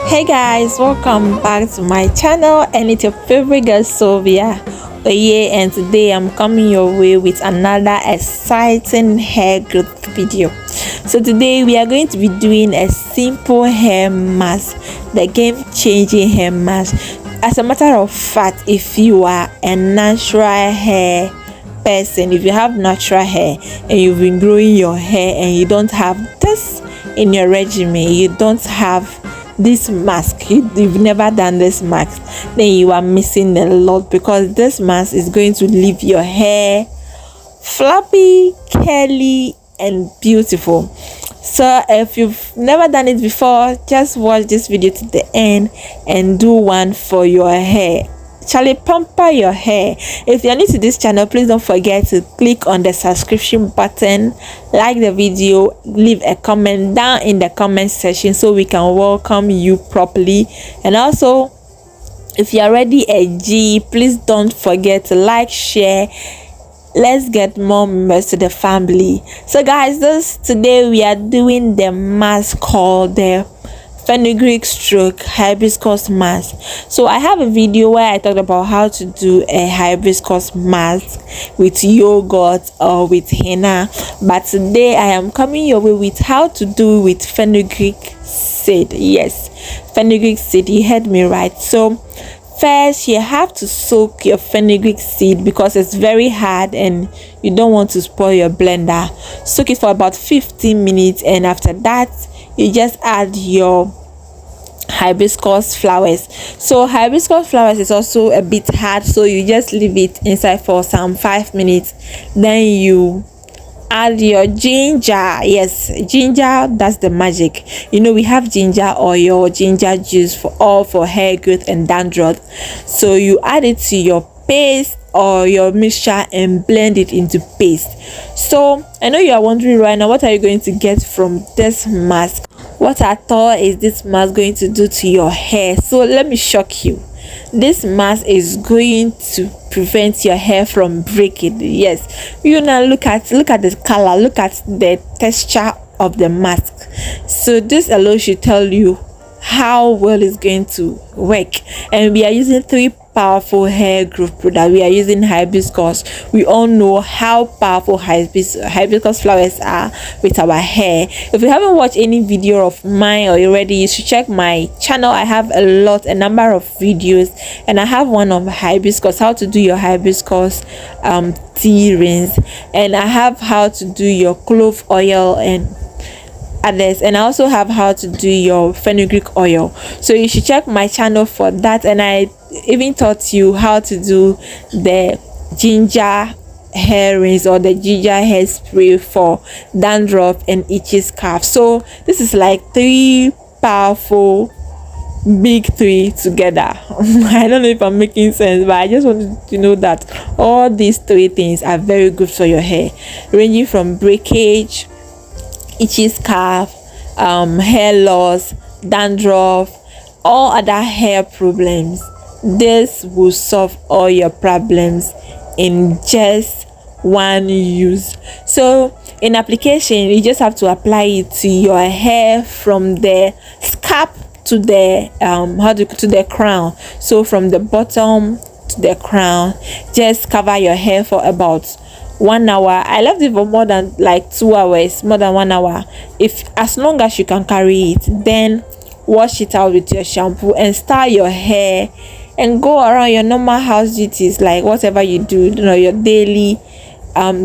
Hey guys, welcome back to my channel, and it's your favorite girl Sylvia. And today I'm coming your way with another exciting hair growth video. So today we are going to be doing a simple hair mask, the game-changing hair mask. As a matter of fact, if you are a natural hair person, if you have natural hair and you've been growing your hair and you don't have this in your regimen, you don't have this mask, you've never done this mask, then you are missing a lot, because this mask is going to leave your hair fluffy, curly and beautiful. So if you've never done it before, just watch this video to the end and do one for your hair. Charlie, pamper your hair. If you're new to this channel, please don't forget to click on the subscription button, like the video, leave a comment down in the comment section so we can welcome you properly. And also, if you're already a G, please don't forget to like, share. Let's get more members to the family. So guys, today we are doing the mask called the fenugreek stroke hibiscus mask. So I have a video where I talked about how to do a hibiscus mask with yogurt or with henna, but today I am coming your way with how to do with fenugreek seed. Yes, fenugreek seed, you heard me right. So first you have to soak your fenugreek seed because it's very hard and you don't want to spoil your blender. Soak it for about 15 minutes, and after that you just add your hibiscus flowers. So hibiscus flowers is also a bit hard, so you just leave it inside for some 5 minutes. Then you add your ginger. Yes, ginger, that's the magic. You know, we have ginger oil, ginger juice for hair growth and dandruff. So you add it to your paste or your mixture and blend it into paste. So I know you are wondering right now, what are you going to get from this mask? What at all is this mask going to do to your hair? So let me shock you. This mask is going to prevent your hair from breaking. Yes, you now look at the color, look at the texture of the mask. So this alone should tell you how well it's going to work. And we are using 3 powerful hair growth products. We are using hibiscus. We all know how powerful hibiscus flowers are with our hair. If you haven't watched any video of mine already, you should check my channel. I have a number of videos, and I have one of hibiscus, how to do your hibiscus tea rinse, and I have how to do your clove oil and others, and I also have how to do your fenugreek oil. So you should check my channel for that. And I even taught you how to do the ginger hair rinse or the ginger hair spray for dandruff and itchy scalp. So this is like 3 powerful big 3 together. I don't know if I'm making sense, but I just wanted to know that all these 3 things are very good for your hair, ranging from breakage, itchy scalp, hair loss, dandruff, all other hair problems. This will solve all your problems in just one use. So in application, you just have to apply it to your hair from the scalp to the to the crown. So from the bottom to the crown, just cover your hair for about 1 hour. I left it for more than like 2 hours, more than 1 hour, as long as you can carry it. Then wash it out with your shampoo and style your hair and go around your normal house duties, like whatever you do, your daily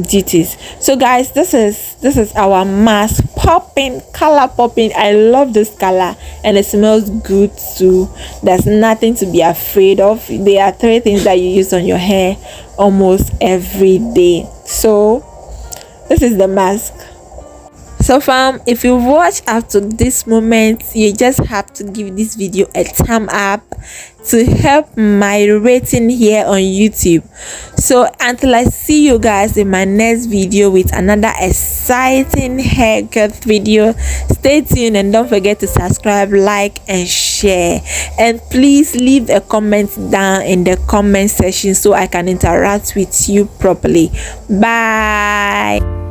duties. So guys, this is our mask, popping, color popping. I love this color and it smells good too. There's nothing to be afraid of. There are 3 things that you use on your hair almost every day. So this is the mask. So fam, if you watch up to this moment, you just have to give this video a thumb up to help my rating here on YouTube. So until I see you guys in my next video with another exciting hair growth video, stay tuned and don't forget to subscribe, like and share, and please leave a comment down in the comment section so I can interact with you properly. Bye.